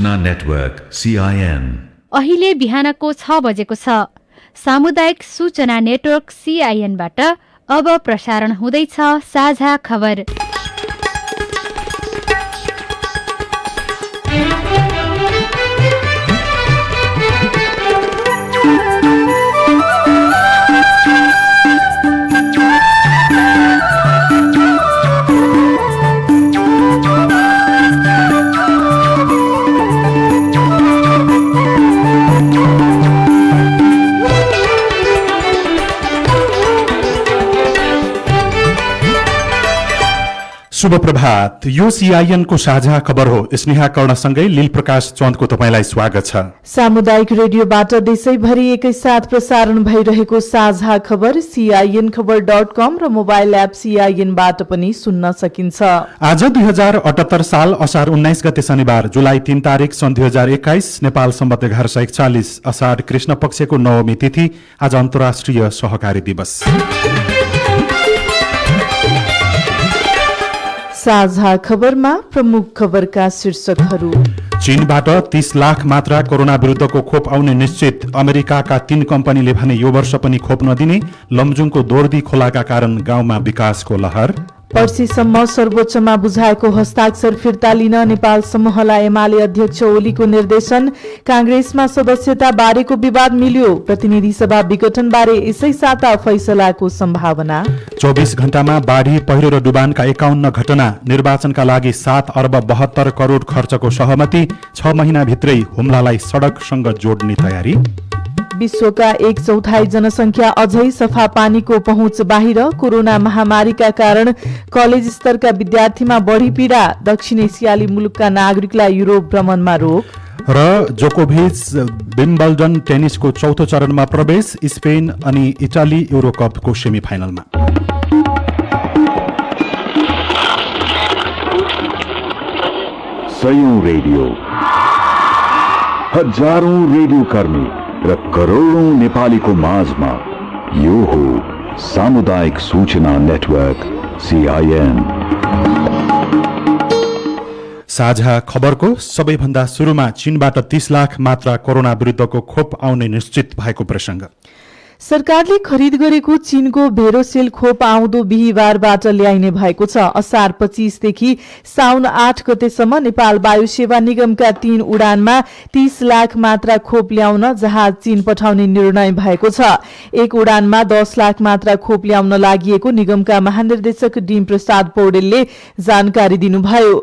सूचना network CIN। अहिले बिहानको 6 बजेको छ। सामुदायिक सूचना नेटवर्क CIN बाट अब प्रसारण हुँदैछ साझा खबर। शुभ प्रभात। यो CIN को साझा खबर हो। स्नेहा कर्णसँगै लील प्रकाश चन्दको तपाईलाई स्वागत छ। सामुदायिक रेडियोबाट देशैभरि एकैसाथ प्रसारण भइरहेको साझा खबर CINखबर.com र मोबाइल एप CIN बाट पनि सुन्न सकिन्छ। आज 2078 साल असार 19 गते शनिबार, जुलाई 3 तारिक सन् 2021, नेपाल सम्वत 1141 असार कृष्ण पक्षको नवमी तिथि। आज अन्तर्राष्ट्रिय सहकारी दिवस। साझा खबरमा प्रमुख खबरका शीर्षकहरू। चीनबाट 30 लाख मात्रा कोरोना विरुद्धको खोप आउने निश्चित। अमेरिकाका 3 कम्पनीले भने यो वर्ष पनि खोप नदिने। लमजुङको दोर्दी खोलाका कारण गाउँमा विकासको लहर। पर्सीसम्म सर्वोच्चमा बुझाएको हस्ताक्षर फिर्ता लिन नेपाल समूहलाई एमाले अध्यक्ष ओलीको निर्देशन। कांग्रेसमा सदस्यता बारेको विवाद मिल्यो। प्रतिनिधि सभा विघटन बारे यसै साता फैसलाको सम्भावना। 24 घण्टामा बाढी, पहिरो र डुबानका 51 घटना। निर्वाचनका लागि 7 अर्ब 72 करोड खर्चको सहमति। 6 महिनाभित्रै हुम्लालाई सड़कसँग जोड्ने तयारी। विश्वका 1/4 जनसंख्या अझै सफा पानीको पहुँच बाहिर। कोरोना महामारीका कारण कलेज स्तरका विद्यार्थीमा बढी पीडा। दक्षिण एसियाली मुलुकका नागरिकलाई युरोप भ्रमणमा रोक। र जोकोभिच विम्बल्डन टेनिसको चौथो चरणमा प्रवेश। स्पेन अनि इटाली युरोकपको सेमिफाइनलमा। सयौं रेडियो, हजारौं रेडियो कर्मी र करोडौं नेपालीको माझमा यो हो सामुदायिक सूचना नेटवर्क CIN। साझा खबरको सबैभन्दा सुरुमा चीनबाट 30 लाख मात्रा कोरोना विरुद्धको खोप आउने निश्चित भएको प्रसंग। सरकारले खरिद गरेको चीनको भेरोसेल खोप आउँदो बिहीबारबाट ल्याइने भएको छ। असार 25 देखि साउन 8 गतेसम्म नेपाल वायु सेवा निगमका 3 उडानमा 30 लाख मात्रा खोप ल्याउन जहाज चीन पठाउने निर्णय भएको छ। एक उडानमा 10 लाख मात्रा खोप ल्याउन लागिएको निगमका महानिर्देशक डीम प्रसाद पौडेलले जानकारी दिनुभयो।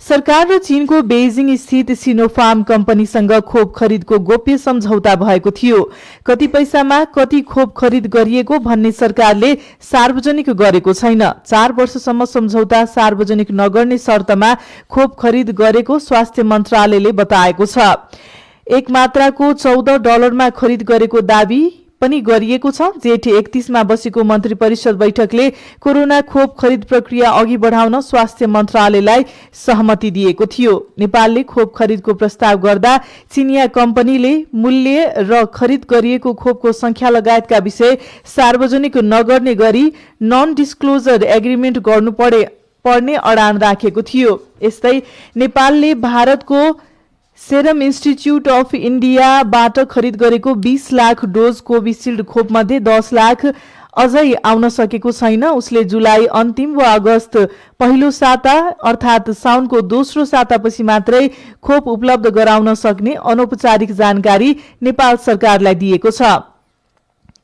सरकार र चीनको बेजिङ स्थित सिनोफार्म कम्पनीसँग खोप खरिदको गोप्य सम्झौता भएको थियो। कति पैसामा कति खोप खरिद गरिएको भन्ने सरकारले सार्वजनिक गरेको छैन। 4 वर्षसम्म सम्झौता सार्वजनिक नगर्ने शर्तमा खोप खरिद गरेको स्वास्थ्य मन्त्रालयले बताएको छ। एक मात्राको $14 खरिद गरेको दावी पनि गरिएको छ। जेठ 31 मा बसेको मन्त्री परिषद बैठकले कोरोना खोप खरिद प्रक्रिया अघि बढाउन स्वास्थ्य मन्त्रालयलाई सहमति दिएको थियो। नेपालले खोप खरिदको प्रस्ताव गर्दा चिनिया कम्पनीले मूल्य र खरिद गरिएको खोपको संख्या लगायतका विषय सार्वजनिक नगर्ने गरी नन डिस्क्लोजर एग्रिमेन्ट गर्नुपर्ने अडान राखेको थियो। यस्तै नेपालले भारतको सेरम इन्स्टिच्युट अफ इन्डियाबाट खरिद गरेको 20 लाख डोज कोभिसिल्ड खोप मध्ये 10 लाख अझै आउन सकेको छैन। उसले जुलाई अन्तिम वा अगस्त पहिलो साता अर्थात साउनको दोस्रो सातापछि मात्रै खोप उपलब्ध गराउन सक्ने अनौपचारिक जानकारी नेपाल सरकारलाई दिएको छ।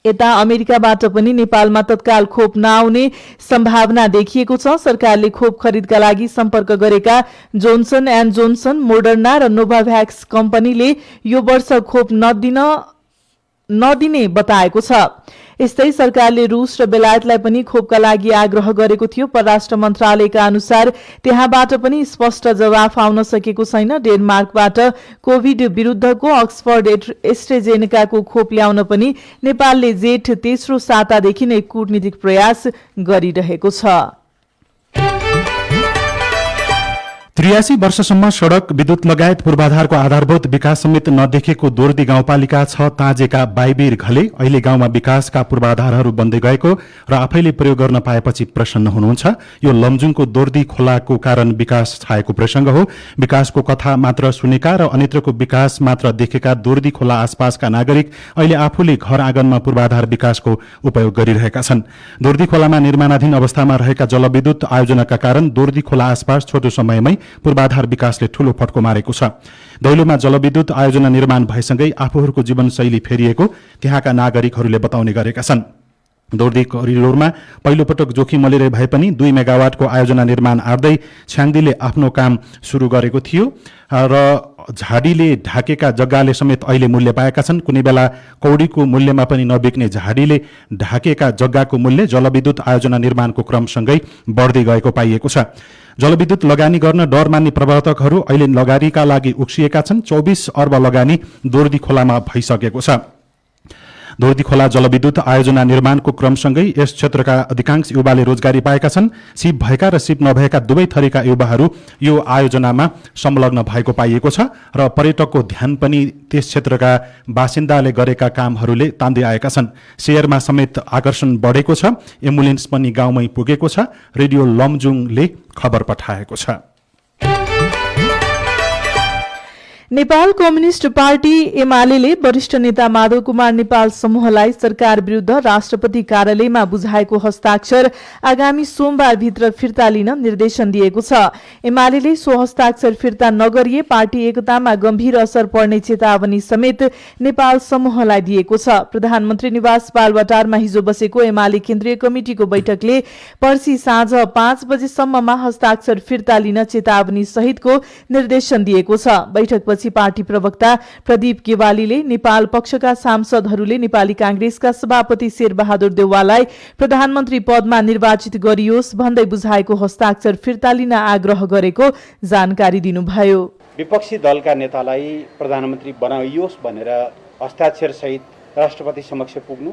यता अमेरिकाबाट पनि नेपालमा तत्काल खोप नआउने सम्भावना देखिएको छ। सरकारले खोप खरिदका लागि सम्पर्क गरेका जोन्सन एन्ड जोन्सन, मोडर्ना र नोभाभ्याक्स कम्पनीले यो वर्ष खोप नदिने बताएको छ। यस्तै सरकारले रूस र बेलायतलाई पनि खोपका लागि आग्रह गरेको थियो। परराष्ट्र मन्त्रालयका अनुसार त्यहाँबाट पनि स्पष्ट जवाफ आउन सकेको छैन। डेनमार्कबाट कोभिड विरुद्धको अक्सफोर्ड एस्ट्रेजेनेकाको खोप ल्याउन पनि नेपालले जेठ तेस्रो सातादेखि नै कूटनीतिक प्रयास गरिरहेको छ। 83 वर्षसम्म सड़क विद्युत लगायत पूर्वाधारको आधारभूत विकास समेत नदेखेको दोर्दी गाउँपालिका 6 ताजेका बाइबीर घले अहिले गाउँमा विकासका पूर्वाधारहरू बन्दै गएको र आफैले प्रयोग गर्न पाएपछि प्रसन्न हुनुहुन्छ। यो लमजुङको दोर्दी खोलाको कारण विकास छाएको प्रसंग हो। विकासको कथा मात्र सुनेका र अन्यत्रको विकास मात्र देखेका दोर्दी खोला आसपासका नागरिक अहिले आफूले घर आँगनमा पूर्वाधार विकासको उपयोग गरिरहेका छन्। दोर्दी खोलामा निर्माणाधीन अवस्थामा रहेका जलविद्युत आयोजनाका कारण दोर्दी खोला आसपास छोटो समयमै पूर्वाधार विकासले ठूलो फटको मारेको छ। दैलोमा जलविद्युत आयोजना निर्माण भएसँगै आफूहरूको जीवनशैली फेरिएको त्यहाँका नागरिकहरूले बताउने गरेका छन्। दोर्दी करिडोरमा पहिलोपटक जोखिम मलिरहे भए पनि 2 मेगावाटको आयोजना निर्माण आर्दै छ्याङदीले आफ्नो काम सुरु गरेको थियो र झाडीले ढाकेका जग्गाले समेत अहिले मूल्य पाएका छन्। कुनै बेला कौडीको मूल्यमा पनि नबिक्ने झाडीले ढाकेका जग्गाको मूल्य जलविद्युत आयोजना निर्माणको क्रमसँगै बढ्दै गएको पाइएको छ। जलविद्युत लगानी गर्न डर मान्ने प्रवर्तकहरू अहिले लगानीका लागि उक्सिएका छन्। 24 अर्ब लगानी दोर्दी खोलामा भइसकेको छ। दोर्दी खोला जलविद्युत आयोजना निर्माणको क्रमसँगै यस क्षेत्रका अधिकांश युवाले रोजगारी पाएका छन्। सिप भएका र सिप नभएका दुवै थरीका युवाहरू यो आयोजनामा संलग्न भएको पाइएको छ र पर्यटकको ध्यान पनि त्यस क्षेत्रका बासिन्दाले गरेका कामहरूले तान्दै आएका छन्। शेयरमा समेत आकर्षण बढेको छ। एम्बुलेन्स पनि गाउँमै पुगेको छ। रेडियो लमजुङले खबर पठाएको छ। नेपाल कम्युनिष्ट पार्टी एमाले वरिष्ठ नेता माधव कुमार नेपाल समूहलाई सरकार विरूद्ध राष्ट्रपति कार्यालयमा बुझाएको हस्ताक्षर आगामी सोमबारभित्र फिर्ता लिन निर्देशन दिएको छ। एमाले सो हस्ताक्षर फिर्ता नगरिए पार्टी एकतामा गम्भीर असर पर्ने चेतावनी समेत नेपाल समूहलाई दिएको छ। प्रधानमन्त्री निवास बालवाटारमा हिजो बसेको एमाले केन्द्रीय कमिटिको बैठकले पर्सि साँझ 5 बजेसम्ममा हस्ताक्षर फिर्ता लिन चेतावनी सहितको निर्देशन दिएको छ। बैठकपछि पार्टी प्रवक्ता प्रदीप गेवालीले नेपाल पक्षका सांसदहरूले नेपाली कांग्रेसका सभापति शेरबहादुर देउवालाई प्रधानमन्त्री पदमा निर्वाचित गरियोस् भन्दै बुझाएको हस्ताक्षर फिर्ता लिन आग्रह गरेको जानकारी दिनुभयो। विपक्षी दलका नेतालाई प्रधानमन्त्री बनाइयोस् भनेर हस्ताक्षर सहित राष्ट्रपति समक्ष पुग्नु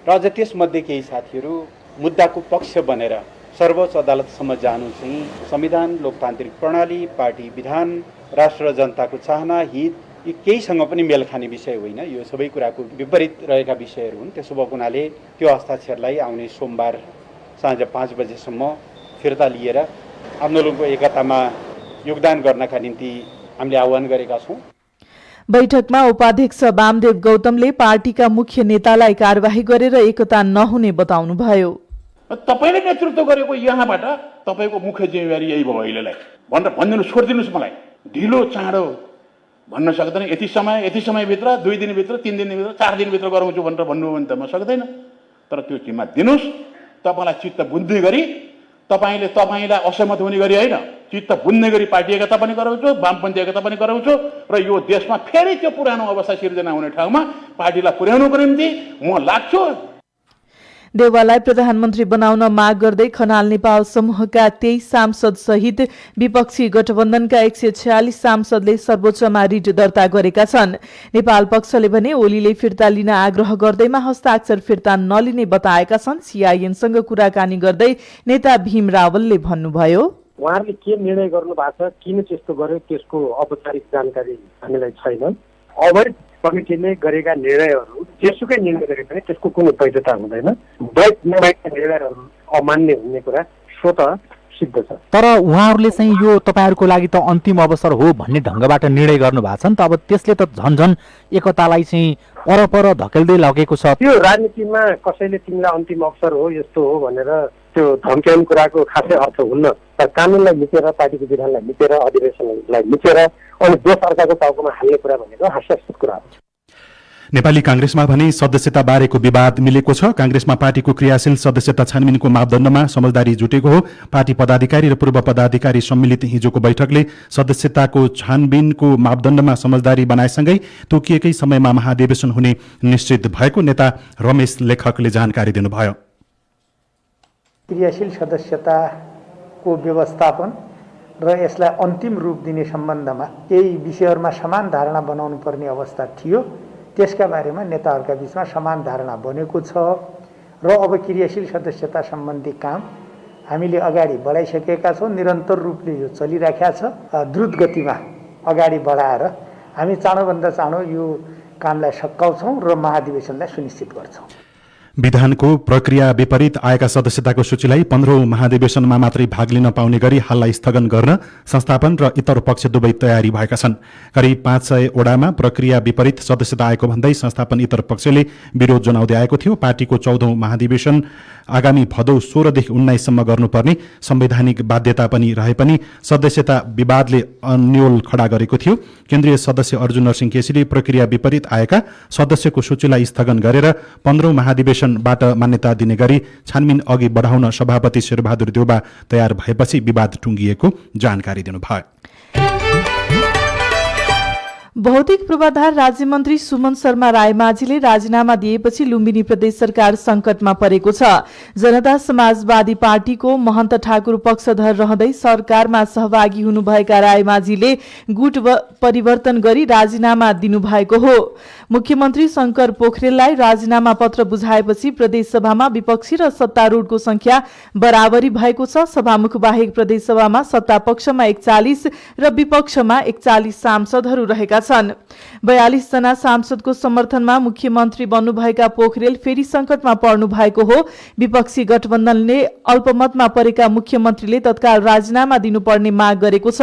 र अझ त्यसमध्ये केही साथीहरू मुद्दाको पक्ष बनेर सर्वोच्च अदालतसम्म जानु चाहिँ संविधान, लोकतान्त्रिक प्रणाली, पार्टी विधान, राष्ट्र र जनताको चाहना, हित यी केहीसँग पनि मेल खाने विषय होइन। यो सबै कुराको विपरीत रहेका विषयहरू हुन्। त्यसो भएको हुनाले त्यो हस्ताक्षरलाई आउने सोमबार साँझ 5 बजेसम्म फिर्ता लिएर आन्दोलनको एकतामा योगदान गर्नका निम्ति हामीले आह्वान गरेका छौँ। बैठकमा उपाध्यक्ष वामदेव गौतमले पार्टीका मुख्य नेतालाई कार्यवाही गरेर एकता नहुने बताउनुभयो। तपाईले नेतृत्व गरेको यहाँबाट तपाईको मुख्य जिम्मेवारी यही भयो अहिलेलाई भनेर भनिदिनु, छोडिदिनुहोस्। मलाई ढिलो चाँडो भन्न सक्दैन। यति समयभित्र, 2 दिनभित्र, 3 दिनभित्र, 4 दिनभित्र गराउँछु भनेर भन्नुभयो भने त म सक्दैन। तर त्यो जिम्मा दिनुहोस्। तपाईँलाई चित्त बुझ्ने गरी, तपाईँलाई असहमत हुने गरी होइन, चित्त बुझ्ने गरी पार्टी एकता पनि गराउँछु, वामपन्थी एकता पनि गराउँछु र यो देशमा फेरि त्यो पुरानो अवस्था सिर्जना हुने ठाउँमा पार्टीलाई पुर्याउनुको निम्ति म लाग्छु। देउवालाई प्रधानमन्त्री बनाउन माग गर्दै खनाल नेपाल समूहका 23 सांसद सहित विपक्षी गठबन्धनका 146 सांसदले सर्वोच्चमा रिट दर्ता गरेका छन्। नेपाल पक्षले भने ओलीले फिर्ता लिन आग्रह गर्दैमा हस्ताक्षर फिर्ता नलिने बताएका छन्। सीआईएनसँग कुराकानी गर्दै नेता भीम रावलले भन्नुभयो, उहाँहरूले के निर्णय गर्नु भएको छ, किन त्यस्तो गर्यो, त्यसको औपचारिक जानकारी हामीलाई छैन। अवैध कमिटीले गरेका निर्णयहरू जेसुकै निर्णय गरे पनि त्यसको कुनै वैधता हुँदैन। वैध नभएका निर्णयहरू अमान्य हुने कुरा स्वतः सिद्ध छ। तर उहाँहरूले चाहिँ यो तपाईहरुको लागि त अन्तिम अवसर हो भन्ने ढंगबाट निर्णय गर्नु भएको छ नि त। अब त्यसले त झन्झन एकतालाई चाहिँ परपर धकेल्दै लगेको छ। त्यो राजनीतिमा कसैले तिमीलाई अन्तिम अवसर हो, यस्तो हो भनेर त्यो धम्क्याउने कुराको खासै अर्थ हुन्न। तर कानुनलाई मिचेर, पार्टीको विधानलाई मिचेर, अधिवेशनलाई मिचेर अनि देश अर्काको टाउकोमा हाल्ने कुरा भनेको हास्यास्पद कुरा हो। नेपाली कांग्रेसमा भने सदस्यता बारेको विवाद मिलेको छ। कांग्रेसमा पार्टीको क्रियाशील सदस्यता छानबिनको मापदण्डमा समझदारी जुटेको हो। पार्टी पदाधिकारी र पूर्व पदाधिकारी सम्मिलित हिजोको बैठकले सदस्यताको छानबिनको मापदण्डमा समझदारी बनाएसँगै तोकिएकै समयमा महाधिवेशन हुने निश्चित भएको नेता रमेश लेखकले जानकारी दिनुभयो। क्रियाशील सदस्यताको व्यवस्थापन र यसलाई अन्तिम रूप दिने सम्बन्धमा केही विषयहरूमा समान धारणा बनाउनु पर्ने अवस्था थियो। त्यसका बारेमा नेताहरूका बीचमा समान धारणा बनेको छ र अब क्रियाशील सदस्यता सम्बन्धी काम हामीले अगाडि बढाइसकेका छौँ। निरन्तर रूपले यो चलिराखेको छ। द्रुत गतिमा अगाडि बढाएर हामी चाँडोभन्दा चाँडो यो कामलाई सकाउँछौँ र महाधिवेशनलाई सुनिश्चित गर्छौँ। विधानको प्रक्रिया विपरीत आएका सदस्यताको सूचीलाई 15औं महाधिवेशनमा मात्रै भाग लिन पाउने गरी हाललाई स्थगन गर्न संस्थापन र इतर पक्ष दुवै तयारी भएका छन्। करिब 500 वडामा प्रक्रिया विपरीत सदस्यता आएको भन्दै संस्थापन इतर पक्षले विरोध जनाउँदै आएको थियो। पार्टीको 14औं महाधिवेशन आगामी भदौ 16 देखि 19 सम्म गर्नुपर्ने संवैधानिक बाध्यता पनि रहे पनि सदस्यता विवादले अन्यल खडा गरेको थियो। केन्द्रीय सदस्य अर्जुन नरसिंह केसीले प्रक्रिया विपरीत आएका सदस्यको सूचीलाई स्थगन गरेर 15औं महाधिवेशनबाट मान्यता दिने गरी छानबिन अघि बढाउन सभापति शेरबहादुर देउबा तयार भएपछि विवाद टुंगिएको जानकारी दिनुभयो। भौतिक पूर्वाधार राज्यमन्त्री सुमन शर्मा रायमाझीले राजीनामा दिएपछि लुम्बिनी प्रदेश सरकार संकटमा परेको छ। जनता समाजवादी पार्टीको महन्त ठाकुर पक्षधर रहँदै सरकारमा सहभागी हुनुभएका रायमाझीले गुट परिवर्तन गरी राजीनामा दिनुभएको हो। मुख्यमन्त्री शंकर पोखरेललाई राजीनामा पत्र बुझाएपछि प्रदेशसभामा विपक्षी र सत्तारूढको संख्या बराबरी भएको छ। सभामुख बाहेक प्रदेशसभामा सत्ता पक्षमा 41 र विपक्षमा 41 सांसदहरू रहेका छन्। 42 जना सांसदको समर्थनमा मुख्यमन्त्री बन्नुभएका पोखरेल फेरि संकटमा पर्नु भएको हो। विपक्षी गठबन्धनले अल्पमतमा परेका मुख्यमन्त्रीले तत्काल राजीनामा दिनुपर्ने माग गरेको छ।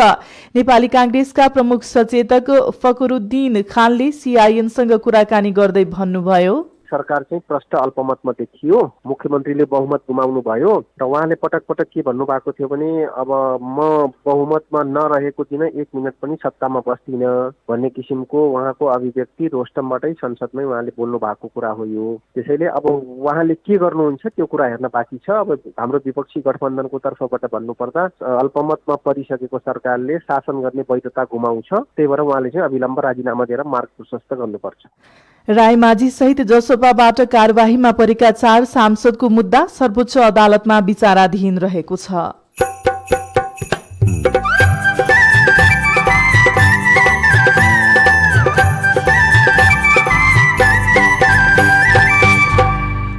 नेपाली कांग्रेसका प्रमुख सचेतक फकरुद्दीन खानले सीआईएनसँग कुराकानी गर्दै भन्नुभयो, सरकार चाहिँ प्रष्ट अल्पमतमा देखियो, मुख्यमन्त्रीले बहुमत गुमाउनु भयो र उहाँले पटक पटक के भन्नुभएको थियो भने अब म बहुमतमा नरहेको दिन 1 मिनट पनि सत्तामा बस्दिन भन्ने किसिमको उहाँको अभिव्यक्ति रोस्टमबाटै संसदमै उहाँले बोल्नु भएको कुरा हो यो। त्यसैले अब उहाँले के गर्नुहुन्छ त्यो कुरा हेर्न बाँकी छ। अब हाम्रो विपक्षी गठबन्धनको तर्फबाट भन्नुपर्दा अल्पमतमा परिसकेको सरकारले शासन गर्ने वैधता गुमाउँछ। त्यही भएर उहाँले चाहिँ अविलम्ब राजीनामा दिएर मार्ग प्रशस्त गर्नुपर्छ। रायमाझी सहित जसपाबाट कार्यवाहीमा परेका 4 सांसदको मुद्दा सर्वोच्च अदालतमा विचाराधीन रहेको छ।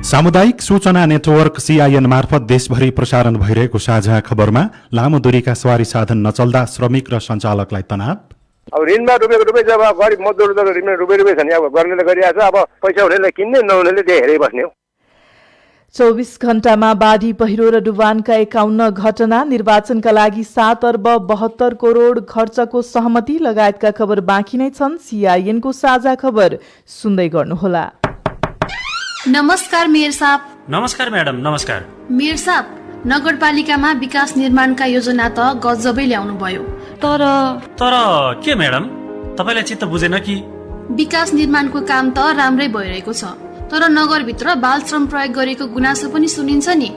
सामुदायिक सूचना नेटवर्क सीआईएन मार्फत देशभरि प्रसारण भइरहेको साझा खबरमा लामो दूरीका सवारी साधन नचल्दा श्रमिक र सञ्चालकलाई तनाव। अब ऋणमा डुबेको जब गरिब मजदुर ऋणमा डुबे छ नि, अब गर्नेले गरिरहेको छ, अब पैसा हुनेले किन्ने नहुनेले त्यही हेरै बस्ने हो। 24 घण्टामा बाढी पहिरो र डुबानका 51 घटना, निर्वाचनका लागि 7 अर्ब 72 करोड खर्चको सहमति लगायतका खबर बाँकी नै छन्। सीआईएनको साझा खबर सुन्दै गर्नुहोला। नमस्कार मेयर साहब। नमस्कार म्याडम। नमस्कार मेयर साहब, नगरपालिकामा विकास निर्माणका योजना त गजबै ल्याउनु भयो, तर के म्याडम, तपाईलाई चित्त बुझेन कि? विकास निर्माणको काम त राम्रै भइरहेको छ, तर नगरभित्र बाल श्रम प्रयोग गरेको गुनासो पनि सुनिन्छ नि।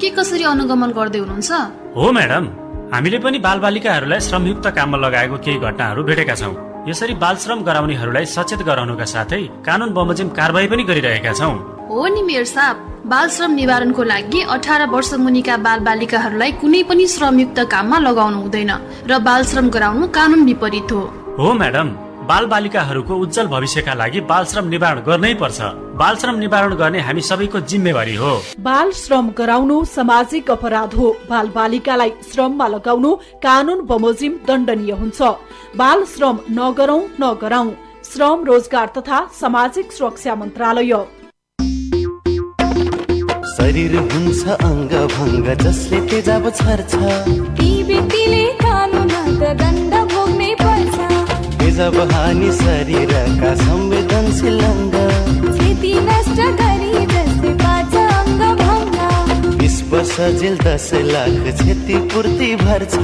के कसरी अनुगमन गर्दै हुनुहुन्छ? हो म्याडम, हामीले पनि बालबालिकाहरूलाई श्रमयुक्त काममा लगाएको केही घटनाहरू भेटेका छौँ। यसरी बाल श्रम गराउनेहरूलाई सचेत गराउनुका साथै कानून बमोजिम कारबाही पनि गरिरहेका छौँ। हो नि मेयर साहब, बाल श्रम निवारणको लागि 18 वर्ष मुनिका बाल बालिकाहरूलाई कुनै पनि श्रमयुक्त काममा लगाउनु हुँदैन र बाल श्रम गराउनु कानून विपरीत हो म्याडम, बाल बालिकाहरूको उज्जवल भविष्यका लागि बाल श्रम निवारण गर्नै पर्छ। बाल श्रम निवारण गर्ने हामी सबैको जिम्मेवारी हो। बाल श्रम गराउनु सामाजिक अपराध हो। बाल बालिकालाई श्रममा लगाउनु कानून बमोजिम दण्डनीय हुन्छ। बाल श्रम नगराउँ। श्रम, रोजगार तथा सामाजिक सुरक्षा मन्त्रालय। शरीर हुन्छ अङ्ग भङ्ग जसले तेजाब छर्छ, ती व्यक्तिले कानुनत दण्ड भोग्नै पर्छ। तेजाब हानि शरीरका संवेदनशील अङ्ग, क्षति नष्ट गरी जसले पार्छ अङ्ग भङ्ग। 20 वर्ष जेल 10 लाख क्षतिपूर्ति भर्छ।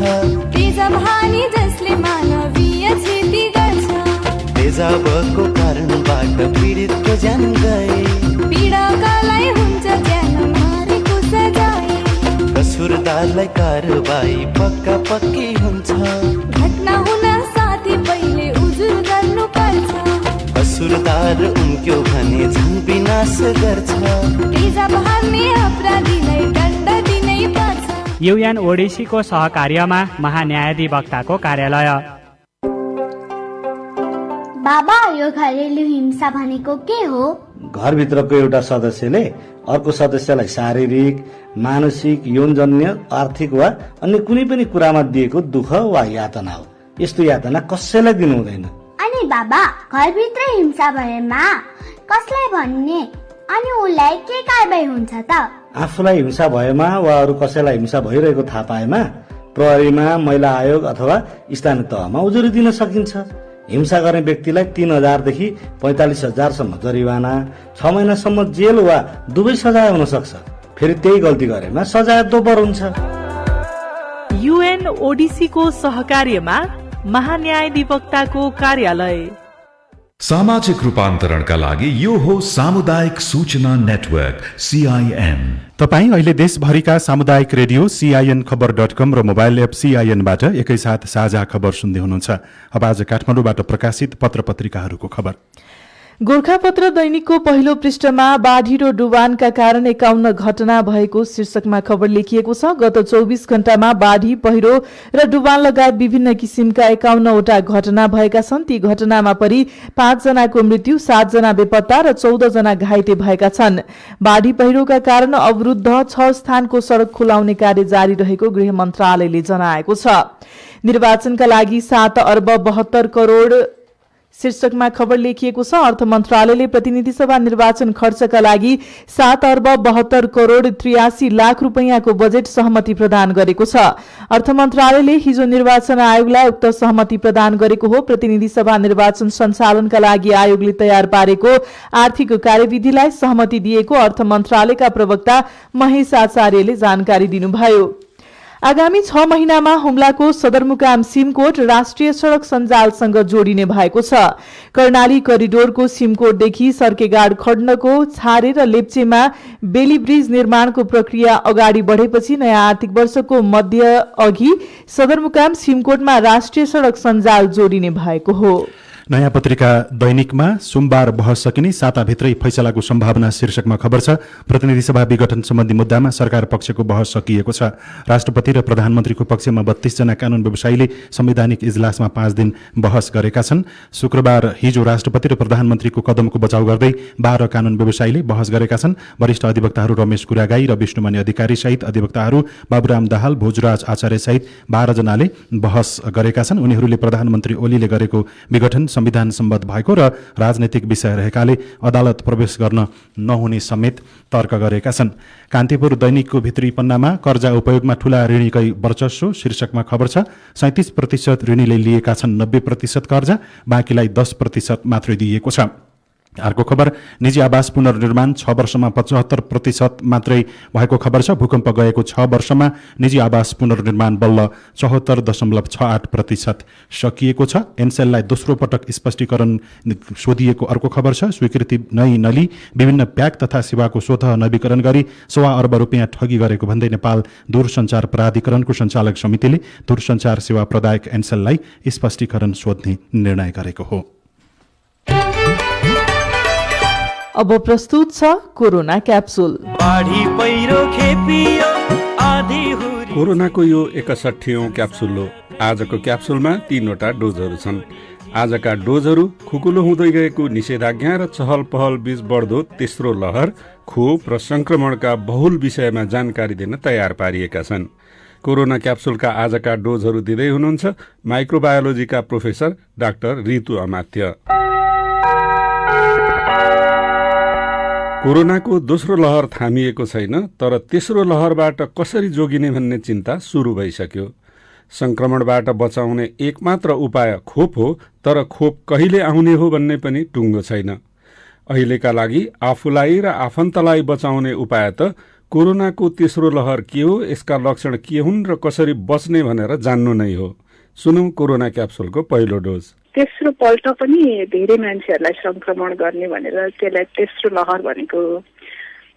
तेजाब हानि जसले मानवीय क्षति गर्छ। तेजाबको कारणबाट पीडितको ज्यान गए, पीडकालाई हुन्छ ज्यान मारेको सजाय। कसुरदारलाई कारबाही पक्का पक्की हुन्छ। घटना हुन साथै पहिले उजुर गर्नु पर्छ। कसुरदार उम्क्यो भने झन् विनाश गर्छ। तेजाब हान्ने अपराधीलाई दण्ड दिनै पर्छ। युएन ओडिसीको सहकार्यमा महान्यायाधिवक्ताको कार्यालय। बाबा, यो घरेलु हिंसा भनेको के हो? घरभित्रको एउटा सदस्यले अर्को सदस्यलाई शारीरिक, मानसिक, यौनजन्य, आर्थिक वा अन्य कुनै पनि कुरामा दिएको दुःख वा यातना हो। यस्तो यातना कसैलाई दिनु हुँदैन। अनि बाबा, घरभित्र हिंसा भएमा कसलाई भन्ने अनि उसलाई के कारबाही हुन्छ त? आफूलाई हिंसा भएमा वा अरू कसैलाई हिंसा भइरहेको थाहा पाएमा प्रहरीमा, महिला आयोग अथवा स्थानीय तहमा उजुरी दिन सकिन्छ। हिंसा गर्ने व्यक्तिलाई 3,000 देखि 45,000 सम्म जरिवाना, 6 महिनासम्म जेल वा दुवै सजाय हुन सक्छ। फेरि त्यही गल्ती गरेमा सजाय दोब्बर हुन्छ। UNODC को सहकार्यमा महान्यायाधिवक्ताको कार्यालय। सामाजिक रूपान्तरणका लागि यो हो सामुदायिक सूचना नेटवर्क CIN। तपाईँ अहिले देशभरिका सामुदायिक रेडियो CINखबर.com र मोबाइल एप CINबाट एकैसाथ साझा खबर सुन्दै हुनुहुन्छ। अब आज काठमाडौँबाट प्रकाशित पत्र पत्रिकाहरूको खबर। गोरखापत्र दैनिकको पहिलो पृष्ठमा बाढी र डुबानका कारण 51 घटना भएको शीर्षकमा खबर लेखिएको छ। गत 24 घण्टामा बाढी, पहिरो र डुबान लगायत विभिन्न किसिमका 51 वटा घटना भएका छन्। ती घटनामा परि 5 जनाको मृत्यु, 7 जना बेपत्ता र 14 जना घाइते भएका छन्। बाढी पहिरोका कारण अवरुद्ध 6 स्थानको सड़क खुलाउने कार्य जारी रहेको गृह मन्त्रालयले जनाएको छ। निर्वाचनका लागि 7 अर्ब 72 करोड शीर्षकमा खबर लेखिएको छ। अर्थ मन्त्रालयले प्रतिनिधि सभा निर्वाचन खर्चका लागि 7 अर्ब 72 करोड 83 लाख रुपैयाँको बजेट सहमति प्रदान गरेको छ। अर्थ मन्त्रालयले हिजो निर्वाचन आयोगलाई उक्त सहमति प्रदान गरेको हो। प्रतिनिधि सभा निर्वाचन सञ्चालनका लागि आयोगले तयार पारेको आर्थिक कार्यविधिलाई सहमति दिएको अर्थ मन्त्रालयका प्रवक्ता महेश आचार्यले जानकारी दिनुभयो। आगामी 6 महिनामा हुम्लाको सदरमुकाम सिमकोट राष्ट्रिय सड़क सञ्जालसँग जोडिने भएको छ। कर्णाली करिडोरको सिमकोटदेखि सर्केगाड खड्नको छारे र लेप्चेमा बेली ब्रिज निर्माणको प्रक्रिया अगाडि बढेपछि नयाँ आर्थिक वर्षको मध्य अघि सदरमुकाम सिमकोटमा राष्ट्रिय सड़क सञ्जाल जोडिने भएको हो। नयाँ पत्रिका दैनिकमा सोमबार बहस सकिने साताभित्रै फैसलाको सम्भावना शीर्षकमा खबर छ। प्रतिनिधि सभा विघटन सम्बन्धी मुद्दामा सरकार पक्षको बहस सकिएको छ। राष्ट्रपति र प्रधानमन्त्रीको पक्षमा 32 जना कानून व्यवसायीले संवैधानिक इजलासमा 5 दिन बहस गरेका छन्। शुक्रबार हिजो राष्ट्रपति र प्रधानमन्त्रीको कदमको बचाउ गर्दै 12 कानून व्यवसायीले बहस गरेका छन्। वरिष्ठ अधिवक्ताहरू रमेश गुरागाई र विष्णुमणि अधिकारी सहित अधिवक्ताहरू बाबुराम दाहाल, भोजराज आचार्य सहित 12 जनाले बहस गरेका छन्। उनीहरूले प्रधानमन्त्री ओलीले गरेको विघटन संविधान सम्बद्ध भएको र राजनैतिक विषय रहेकाले अदालत प्रवेश गर्न नहुने समेत तर्क गरेका छन्। कान्तिपुर दैनिकको भित्री पन्नामा कर्जा उपयोगमा ठूला ऋणीकै वर्चस्व शीर्षकमा खबर छ। 37% ऋणीले लिएका छन् 90% कर्जा, बाँकीलाई 10% मात्रै दिइएको छ। अर्को खबर, निजी आवास पुनर्निर्माण 6 वर्षमा 75% मात्रै भएको खबर छ। भूकम्प गएको 6 वर्षमा निजी आवास पुनर्निर्माण बल्ल 74.68% सकिएको छ। एनसेललाई दोस्रो पटक स्पष्टीकरण सोधिएको अर्को खबर छ। स्वीकृति नै नली विभिन्न प्याक तथा सेवाको स्वतः नवीकरण गरी 1.25 अर्ब रुपियाँ ठगी गरेको भन्दै नेपाल दूरसञ्चार प्राधिकरणको सञ्चालक समितिले दूरसञ्चार सेवा प्रदायक एनसेललाई स्पष्टीकरण सोध्ने निर्णय गरेको हो। अब प्रस्तुत छ कोरोना क्याप्सुल। कोरोनाको यो 61औं क्याप्सुल हो। आजको क्याप्सुलमा 3 वटा डोजहरू छन्। आजका डोजहरू खुकुलो हुँदै गएको निषेधाज्ञा र चहल पहल बीच बढ्दो तेस्रो लहर, खोप र संक्रमणका बहुल विषयमा जानकारी दिन तयार पारिएका छन्। कोरोना क्याप्सुलका आजका डोजहरू दिँदै हुनुहुन्छ माइक्रोबायोलोजीका प्रोफेसर डाक्टर रितु अमात्य। कोरोनाको दोस्रो लहर थामिएको छैन, तर तेस्रो लहरबाट कसरी जोगिने भन्ने चिन्ता सुरु भइसक्यो। संक्रमणबाट बचाउने एकमात्र उपाय खोप हो, तर खोप कहिले आउने हो भन्ने पनि टुङ्गो छैन। अहिलेका लागि आफूलाई र आफन्तलाई बचाउने उपाय त कोरोनाको तेस्रो लहर के हो, यसका लक्षण के हुन् र कसरी बच्ने भनेर जान्नु नै हो। सुनौ कोरोना क्याप्सुलको पहिलो डोज। तेस्रो पल्ट पनि धेरै मान्छेहरूलाई संक्रमण गर्ने भनेर त्यसलाई तेस्रो लहर भनेको।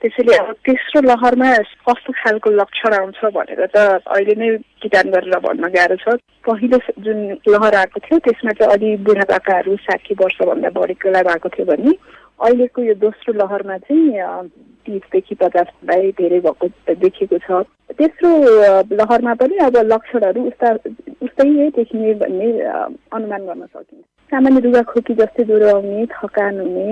त्यसैले अब तेस्रो लहरमा कस्तो खालको लक्षण आउँछ भनेर त अहिले नै किटान गरेर भन्न गाह्रो छ। पहिलो जुन लहर आएको थियो त्यसमा चाहिँ अलि बुढापाकाहरू 60 वर्षभन्दा बढीकोलाई भएको थियो भने अहिलेको यो दोस्रो लहरमा चाहिँ 30 देखि 50 धेरै भएको देखिएको छ। तेस्रो लहरमा पनि अब लक्षणहरू उस्तै देखिने भन्ने अनुमान गर्न सकिन्छ। सामान्य रुगाखोकी जस्तै ज्वरो आउने, थकान हुने,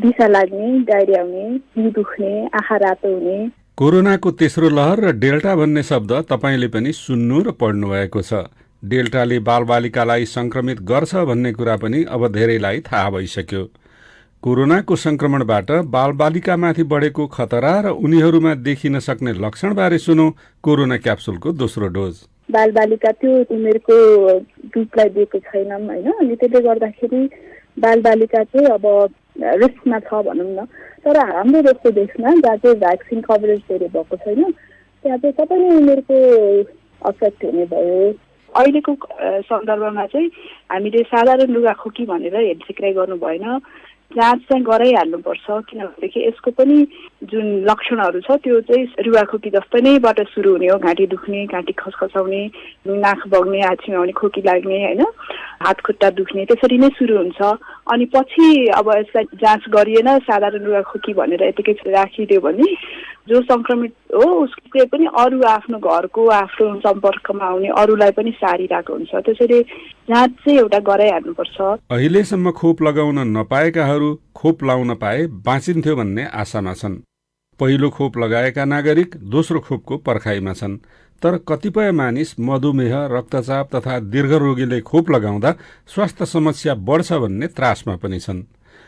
दिशा लाग्ने, डायरिया हुने, जिउ दुख्ने, आँखा रातो हुने। कोरोनाको तेस्रो लहर र डेल्टा भन्ने शब्द तपाईले पनि सुन्नु र पढ्नु भएको छ। डेल्टाले बालबालिकालाई संक्रमित गर्छ भन्ने कुरा पनि अब धेरैलाई थाहा भइसक्यो। कोरोनाको संक्रमणबाट बालबालिकामाथि बढेको खतरा र उनीहरूमा देखिन सक्ने लक्षणबारे सुनौ कोरोना क्याप्सुलको दोस्रो डोज। बालबालिका त्यो उमेरको ग्रुपलाई दिएको छैनौँ होइन, अनि त्यसले गर्दाखेरि बालबालिका चाहिँ अब रिस्कमा छ भनौँ न। तर हाम्रो जस्तो देशमा जहाँ चाहिँ भ्याक्सिन कभरेज धेरै भएको छैन त्यहाँ चाहिँ सबै नै उमेरको अफेक्ट हुने भयो। अहिलेको सन्दर्भमा चाहिँ हामीले साधारण रुगाखोकी भनेर हेरसिक्राइ गर्नु भएन, जाँच चाहिँ गराइहाल्नुपर्छ। किनभनेदेखि यसको पनि जुन लक्षणहरू छ त्यो चाहिँ रुगाखोकी जस्तै नैबाट सुरु हुने हो। घाँटी दुख्ने, घाँटी खसखसाउने, नाक बग्ने, हात छिमाउने, खोकी लाग्ने होइन, हात खुट्टा दुख्ने, त्यसरी नै सुरु हुन्छ। अनि पछि अब यसलाई जाँच गरिएन साधारण रुगाखोकी भनेर यतिकै राखिदियो भने जो संक्रमित हो उसले पनि अरू आफ्नो घरको आफ्नो सम्पर्कमा आउने अरूलाई पनि सारिरहेको हुन्छ। त्यसैले जाँच चाहिँ एउटा गराइहाल्नुपर्छ। अहिलेसम्म खोप लगाउन नपाएकाहरू खोप लाउन पाए बाँचिन्थ्यो भन्ने आशामा छन्। पहिलो खोप लगाएका नागरिक दोस्रो खोपको पर्खाइमा छन्। तर कतिपय मानिस मधुमेह, रक्तचाप तथा दीर्घरोगीले खोप लगाउँदा स्वास्थ्य समस्या बढ्छ भन्ने त्रासमा पनि छन्।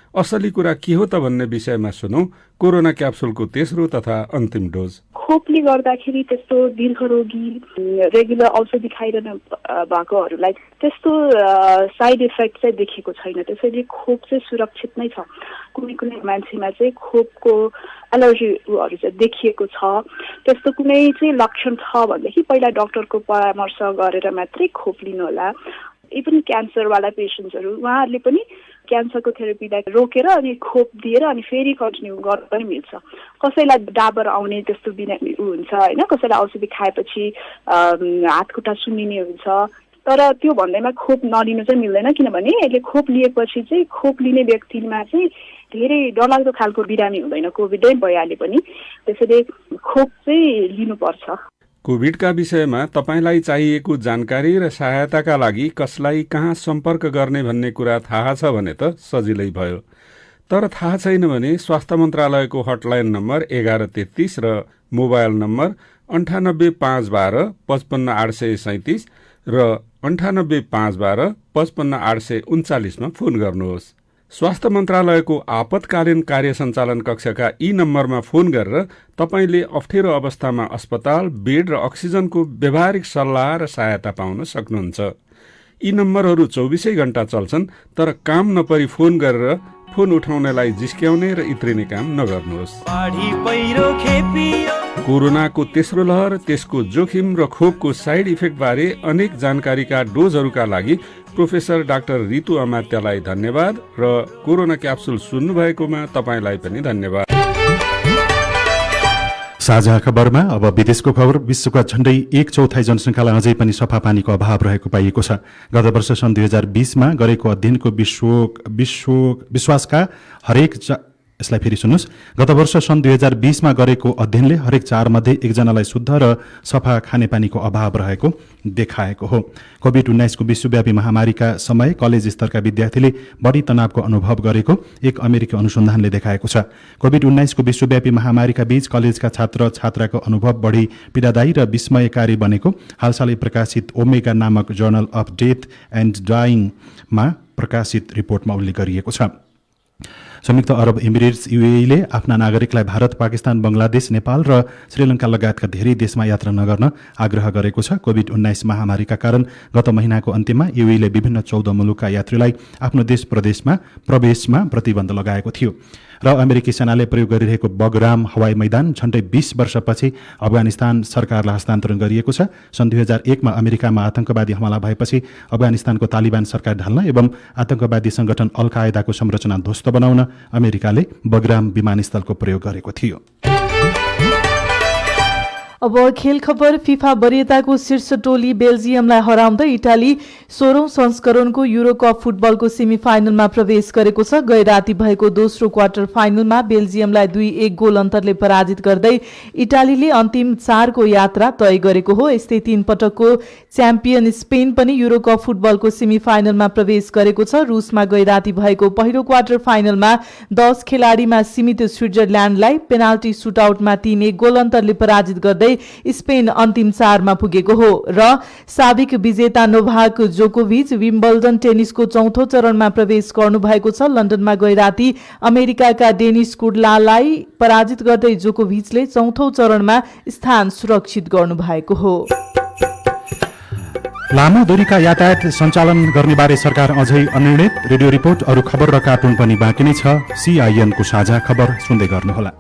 असली कुरा के हो त भन्ने विषयमा सुनौ कोरोना क्याप्सुलको तेस्रो तथा अन्तिम डोज। खोपले गर्दाखेरि त्यस्तो दीर्घरोगी रेगुलर औषधि खाइरहनु भएकोहरूलाई त्यस्तो साइड इफेक्ट चाहिँ देखेको छैन। त्यसैले खोप चाहिँ सुरक्षित नै छ। कुनै कुनै मान्छेमा चाहिँ खोपको एलर्जीहरू चाहिँ देखिएको छ। त्यस्तो कुनै चाहिँ लक्षण छ भनेदेखि पहिला डाक्टरको परामर्श गरेर मात्रै खोप लिनु होला। इभन क्यान्सरवाला पेसेन्ट्सहरू उहाँहरूले पनि क्यान्सरको थेरापीलाई रोकेर अनि खोप दिएर अनि फेरि कन्टिन्यू गर्न पनि मिल्छ। कसैलाई डाबर आउने त्यस्तो हुन्छ होइन, कसैलाई औषधि खाएपछि हात खुट्टा सुन्निने हुन्छ। तर त्यो भन्दैमा खोप नलिनु चाहिँ मिल्दैन, किनभने यसले खोप लिएपछि चाहिँ खोप लिने व्यक्तिमा चाहिँ धेरै डरलाग्दो खालको बिरामी हुँदैन, कोभिडै भइहाले पनि। त्यसैले खोप चाहिँ लिनुपर्छ। कोभिडका विषयमा तपाईलाई चाहिएको जानकारी र सहायताका लागि कसलाई कहाँ सम्पर्क गर्ने भन्ने कुरा थाहा छ भने त सजिलै भयो। तर थाहा छैन भने स्वास्थ्य मन्त्रालयको हटलाइन नम्बर 1133 र मोबाइल नम्बर 98 512 55 837 र 98 512 55 839 मा फोन गर्नुहोस्। स्वास्थ्य मन्त्रालयको आपतकालीन कार्य सञ्चालन कक्षका यी नम्बरमा फोन गरेर तपाईले अप्ठ्यारो अवस्थामा अस्पताल, बेड र अक्सिजनको व्यावहारिक सल्लाह र सहायता पाउन सक्नुहुन्छ। यी नम्बरहरू 24 घण्टा चल्छन्, तर काम नपरी फोन गरेर फोन उठाउनेलाई जिस्क्याउने र इत्रिने काम नगर्नुहोस्। कोरोनाको तेस्रो लहर, त्यसको जोखिम र खोपको साइड इफेक्ट बारे अनेक जानकारीका डोजहरूका लागि प्रोफेसर डाक्टर रितु अमात्यलाई धन्यवाद र कोरोना क्याप्सुल सुन्नुभएकोमा तपाईलाई पनि धन्यवाद। साझा खबरमा अब विदेशको खबर। विश्वका झण्डै 1/4 जनसङ्ख्यालाई अझै पनि सफा पानीको अभाव रहेको पाइएको छ। गत वर्ष सन् 2020 गरेको अध्ययनको विश्वासका हरेक यसलाई फेरि सुन्नुहोस्। गत वर्ष सन् 2020 गरेको अध्ययनले हरेक 4 मध्ये एकजनालाई शुद्ध र सफा खानेपानीको अभाव रहेको देखाएको हो। कोभिड-19 को विश्वव्यापी महामारीका समय कलेज स्तरका विद्यार्थीले बढी तनावको अनुभव गरेको एक अमेरिकी अनुसन्धानले देखाएको छ। कोभिड-19 को विश्वव्यापी महामारीका बीच कलेजका छात्र छात्राको अनुभव बढी पीडादायी र विस्मयकारी बनेको हालसालै प्रकाशित ओमेगा नामक जर्नल अफ डेथ एन्ड डाइङमा प्रकाशित रिपोर्टमा उल्लेख गरिएको छ। संयुक्त अरब इमिरेट्स युएईले आफ्ना नागरिकलाई भारत, पाकिस्तान, बंगलादेश, नेपाल र श्रीलङ्का लगायतका धेरै देशमा यात्रा नगर्न आग्रह गरेको छ। कोभिड-19 महामारीका कारण गत महिनाको अन्त्यमा युएईले विभिन्न 14 मुलुकका यात्रीलाई आफ्नो देश प्रवेशमा प्रतिबन्ध लगाएको थियो र अमेरिकी सेनाले प्रयोग गरिरहेको बगराम हवाई मैदान झण्डै 20 वर्षपछि अफगानिस्तान सरकारलाई हस्तान्तरण गरिएको छ। सन् 2001 मा अमेरिकामा आतंकवादी हमला भएपछि अफगानिस्तानको तालिबान सरकार ढाल्न एवं आतंकवादी संगठन अल कायदाको संरचना ध्वस्त बनाउन अमेरिकाले बगराम विमानस्थलको प्रयोग गरेको थियो। अब खेल खबर। फिफा वरियताको शीर्ष टोली बेल्जियमलाई हराउँदै इटाली 16औं संस्करणको युरो कप फुटबलको सेमिफाइनलमा प्रवेश गरेको छ। गै राति भएको दोस्रो क्वार्टर फाइनलमा बेल्जियमलाई 2-1 गोल अन्तरले पराजित गर्दै इटालीले अन्तिम 4 को यात्रा तय गरेको हो। यस्तै 3 पटकको च्याम्पियन स्पेन पनि युरो कप फुटबलको सेमिफाइनलमा प्रवेश गरेको छ। रुसमा गै राति भएको पहिलो क्वार्टर फाइनलमा 10 खेलाडीमा सीमित स्विट्जरल्याण्डलाई पेनाल्टी सुटआउटमा 3-1 गोल अन्तरले पराजित गर्दै स्पेन अन्तिम 4 मा पुगेको हो। र साबिक विजेता नोभाक जोकोभिच विम्बल्डन टेनिसको चौथो चरणमा प्रवेश गर्नु भएको छ। लन्डनमा गै राति अमेरिकाका डेनिस कुडलालाई पराजित गर्दै जोकोभिचले चौथो चरणमा स्थान सुरक्षित गर्नु भएको हो। लामो दूरीका यातायात सञ्चालन गर्ने बारे सरकार अझै अनिर्णित। रेडियो रिपोर्ट, अरू खबर र कार्टुन पनि बाँकी नै छ। CIN को साझा खबर सुन्दै गर्नुहोला।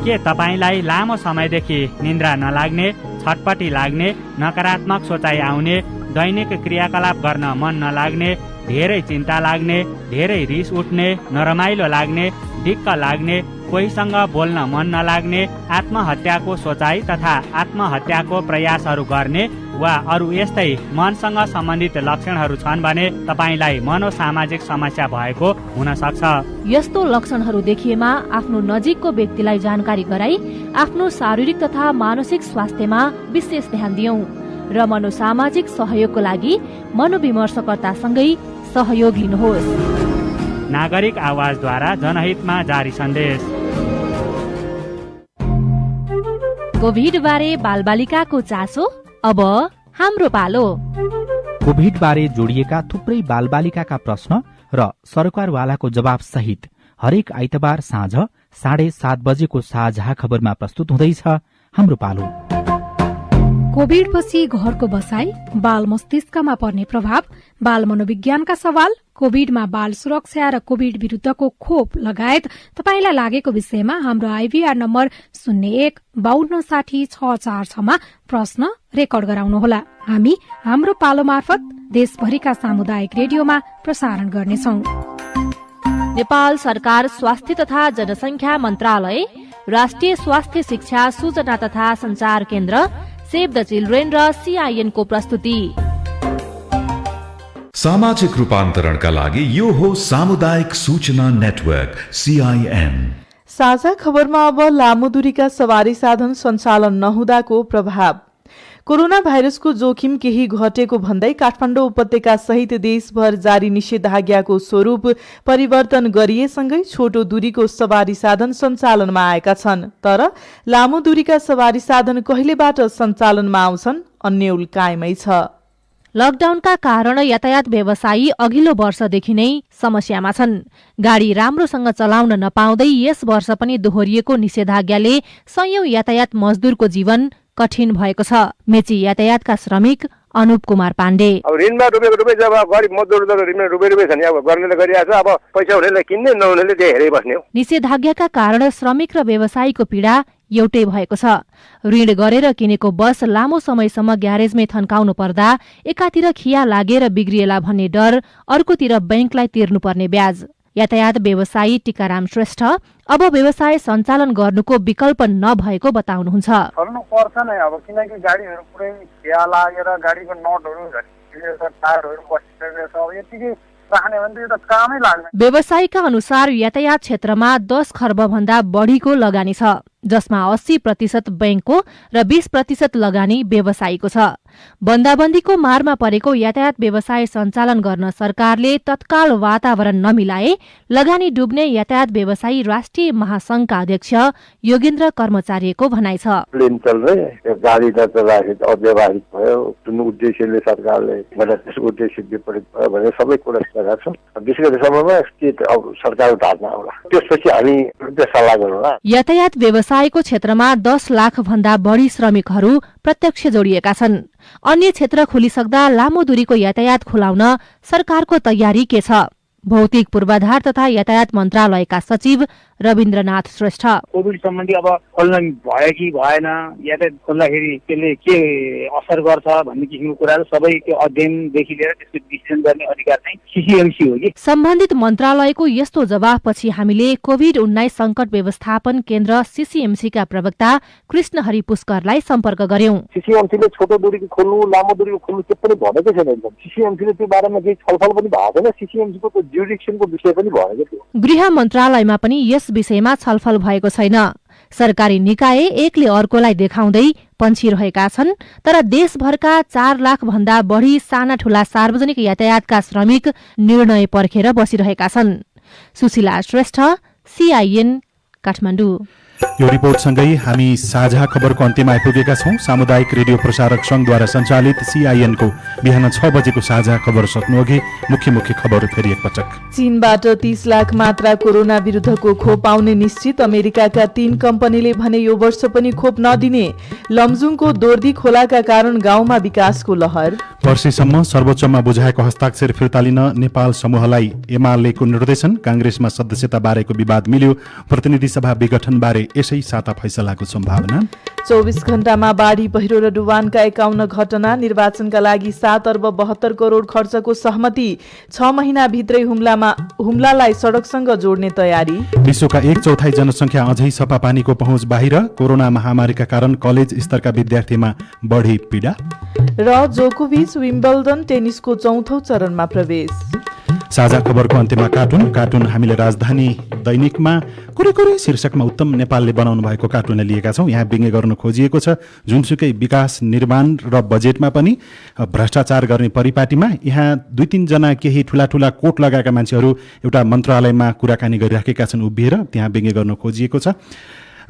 के तपाईलाई लामो समयदेखि निन्द्रा नलाग्ने, छटपटी लाग्ने, नकारात्मक सोचाइ आउने, दैनिक क्रियाकलाप गर्न मन नलाग्ने, धेरै चिन्ता लाग्ने, धेरै रिस उठ्ने, नरमाइलो लाग्ने, दिक्क लाग्ने, कोहीसँग बोल्न मन नलाग्ने, आत्महत्याको सोचाइ तथा आत्महत्याको प्रयासहरू गर्ने वा अरू यस्तै मनसँग सम्बन्धित लक्षणहरू छन् भने तपाईलाई मनोसामाजिक समस्या भएको हुन सक्छ। यस्तो लक्षणहरू देखिएमा आफ्नो नजिकको व्यक्तिलाई जानकारी गराई आफ्नो शारीरिक तथा मानसिक स्वास्थ्यमा विशेष ध्यान दियौं र मनोसामाजिक सहयोगको लागि मनोविमर्शकर्तासँगै सहयोग लिनुहोस्। नागरिक आवाजद्वारा जनहितमा जारी सन्देश। कोभिड बारे बालबालिकाको चासो अब हाम्रो पालो। कोभिड बारे जोडिएका थुप्रै बालबालिकाका प्रश्न र सरकारवालाको जवाब सहित हरेक आइतबार साँझ 7:30 बजेको साझा खबरमा प्रस्तुत हुँदैछ हाम्रो पालो। कोभिडपछि घरको बसाई, बाल मस्तिष्कमा पर्ने प्रभाव, बाल मनोविज्ञानका सवाल, कोभिडमा बाल सुरक्षा र कोभिड विरुद्धको खोप लगायत तपाईलाई लागेको विषयमा हाम्रो IVR नम्बर 015260 मा प्रश्न रेकर्ड गराउनुहोला। हामी हाम्रो पालो मार्फत देशभरिका सामुदायिक रेडियोमा प्रसारण गर्नेछौं। नेपाल सरकार स्वास्थ्य तथा जनसंख्या मन्त्रालय, राष्ट्रिय स्वास्थ्य शिक्षा सूचना तथा संचार केन्द्र, सेभ द चिल्ड्रेन र CIN को प्रस्तुति। सामाजिक रूपान्तरणका लागि यो हो सामुदायिक सूचना नेटवर्क CIN। साझा खबरमा अब लामो दूरीका सवारी साधन सञ्चालन नहुँदाको प्रभाव। कोरोना भाइरसको जोखिम केही घटेको भन्दै काठमाडौँ उपत्यका सहित देशभर जारी निषेधाज्ञाको स्वरूप परिवर्तन गरिएसँगै छोटो दूरीको सवारी साधन सञ्चालनमा आएका छन्। तर लामो दूरीका सवारी साधन कहिलेबाट सञ्चालनमा आउँछन् अन्यल कायमै छ। लकडाउनका कारण यातायात व्यवसायी अघिल्लो वर्षदेखि नै समस्यामा छन्। गाडी राम्रोसँग चलाउन नपाउँदै यस वर्ष पनि दोहोरिएको निषेधाज्ञाले सयौं यातायात मजदुरको जीवन कठिन भएको छ। मेची यातायातका श्रमिक अनुप कुमार पाण्डे। अब ऋणमा डुबेको जब गरिब मजदुर ऋणमा डुबे छ नि, अब गर्नेले गरिरहेछ, अब पैसा हुनेले किन्ने नहुनेले त्यही हेरै बस्ने हो। निषेधाज्ञाका कारण श्रमिक र व्यवसायीको पीडा एउटै भएको छ। ऋण गरेर किनेको बस लामो समयसम्म ग्यारेजमै थन्काउनु पर्दा एकातिर खिया लागेर बिग्रिएला भन्ने डर, अर्कोतिर बैंकलाई तिर्नुपर्ने ब्याज। यातायात व्यवसायी टीकाराम श्रेष्ठ अब व्यवसाय सञ्चालन गर्नुको विकल्प नभएको बताउनुहुन्छ। गर्नु पर्छ नै अब, किनकि गाडीहरू पुरै खिया लागेर गाडीको नटहरू टायरहरू बसिसकेको छ, अब यतिकै राख्ने भने त यो त कामै लाग्दैन। व्यवसायीका अनुसार यातायात क्षेत्रमा 10 खर्ब भन्दा बढीको लगानी छ, जसमा 80% बैंकको र 20% लगानी व्यवसायीको छ। बन्दाबन्दीको मारमा परेको यातायात व्यवसाय सञ्चालन गर्न सरकारले तत्काल वातावरण नमिलाए लगानी डुब्ने यातायात व्यवसायी राष्ट्रिय महासंघका अध्यक्ष योगेन्द्र कर्मचारीको भनाइ छ। प्लेन चल्दै गाडी चलाएको अव्यवहारिक भयो, जुन उद्देश्यले सरकारले त्यसको उद्देश्य विपरीत भयो भने सबै कुरा सर छ। विशेष गरी समयमा सरकारको धारणा होला, त्यसपछि हामी सल्लाह गरौँला। यातायात व्यवसायको क्षेत्रमा 10 लाख भन्दा बढी श्रमिकहरू प्रत्यक्ष जोडिएका छन्। अन्य क्षेत्र खोलिसक्दा लामो दूरीको यातायात खुलाउन सरकारको तयारी के छ? भौतिक पूर्वाधार तथा यातायात मन्त्रालयका सचिव रविन्द्रनाथ श्रेष्ठ कोभिड सम्बन्धी अब खोल्न भयो कि भएन, यातायात खोल्दाखेरि त्यसले के असर गर्छ भन्ने किसिमको कुराहरू सबै त्यो अध्ययनदेखि लिएर त्यसको डिसिजन गर्ने अधिकार चाहिँ सिसिएमसी हो कि। सम्बन्धित मन्त्रालयको यस्तो जवाफपछि हामीले कोभिड-19 संकट व्यवस्थापन केन्द्र सीसीएमसीका प्रवक्ता कृष्ण हरि पुष्करलाई सम्पर्क गर्यौं। सीसीएमसीले छोटो दूरीको खोल्नु, लामो दूरीको खोल्नु के पनि भनेकै छैन एकदम। सीसीएमसीले त्यो बारेमा केही छलफल पनि भएको छैन। सीसीएमसीको त्यो जुरिडिक्सनको विषय पनि भएको थियो। गृह मन्त्रालयमा पनि यस विषयमा छलफल भएको छैन। सरकारी निकाय एकले अर्कोलाई देखाउँदै पन्छिरहेका छन्, तर देशभरका 4 लाख भन्दा बढ़ी साना ठूला सार्वजनिक यातायातका श्रमिक निर्णय पर्खेर बसिरहेका छन्। सुशीला श्रेष्ठ, सीआईएन, काठमाडौँ। यो रिपोर्टसँगै हामी साझा खबरको अन्त्यमा आइपुगेका छौं। सामुदायिक रेडियो प्रसारक संघद्वारा सञ्चालित सीआईएनको बिहान 6 बजेको साझा खबर सक्नुअघि मुख्य मुख्य खबर फेरि एकपटक। चीनबाट 30 लाख मात्रा कोरोना विरुद्धको खोप आउने निश्चित। अमेरिकाका 3 कम्पनीले भने यो वर्ष पनि खोप नदिने। लमजुङको दोर्दी खोलाका कारण गाउँमा विकासको लहर। वर्षेसम्म सर्वोच्चमा बुझाएको हस्ताक्षर फिर्ता लिन नेपाल समूहलाई एमालेको निर्देशन। कांग्रेसमा सदस्यता बारेको विवाद मिल्यो। प्रतिनिधि सभा विघटन बारे यसै साता फैसलाको सम्भावना। 24 घण्टामा बाढी पहिरो र डुबानका 51 घटना। निर्वाचनका लागि 7 अर्ब 72 करोड खर्चको सहमति। 6 महिनाभित्रै हुम्लालाई सड़कसँग जोड्ने तयारी। विश्वका 1/4 जनसंख्या अझै सफा पानीको पहुँच बाहिर। कोरोना महामारीका कारण कलेज स्तरका विद्यार्थीमा बढी पीडा। र जोकोभिच विम्बल्डन टेनिसको 4औं चरणमा प्रवेश। साझा खबरको अन्त्यमा कार्टुन हामीले राजधानी दैनिकमा कुरै शीर्षकमा उत्तम नेपालले बनाउनु भएको कार्टुन लिएका छौं। यहाँ व्यङ्ग्य गर्न खोजिएको छ जुनसुकै विकास निर्माण र बजेटमा पनि भ्रष्टाचार गर्ने परिपाटीमा। यहाँ 2-3 जना केही ठूला कोट लगाएका मान्छेहरू एउटा मन्त्रालयमा कुराकानी गरिराखेका छन् उभिएर। त्यहाँ व्यङ्ग्य गर्न खोजिएको छ।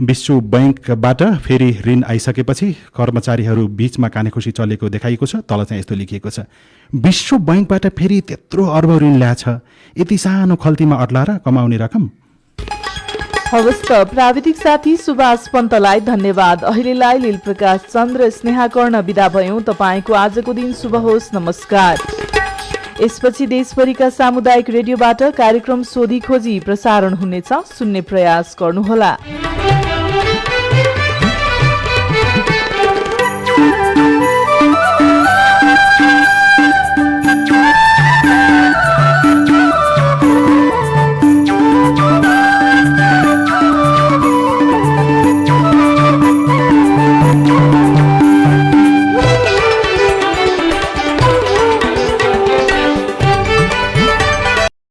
विश्व बैंकबाट फेरि ऋण आइसकेपछि कर्मचारीहरू बीचमा कानेखुसी चलेको देखाइएको छ। तल चाहिँ यस्तो लेखिएको छ, विश्व बैंकबाट फेरि त्यत्रो अर्ब ऋण ल्याछ, यति सानो खल्तीमा अट्लाएर कमाउने रकम। हवस् त, प्राविधिक साथी सुभाष पन्तलाई धन्यवाद। अहिलेलाई लील प्रकाश चन्द्र स्नेहा कर्ण बिदा भयौं। तपाईको आजको दिन शुभ होस्। नमस्कार। यसपछि देशभरिका सामुदायिक रेडियोबाट कार्यक्रम सोधी खोजी प्रसारण हुनेछ। सुन्ने प्रयास गर्नुहोला।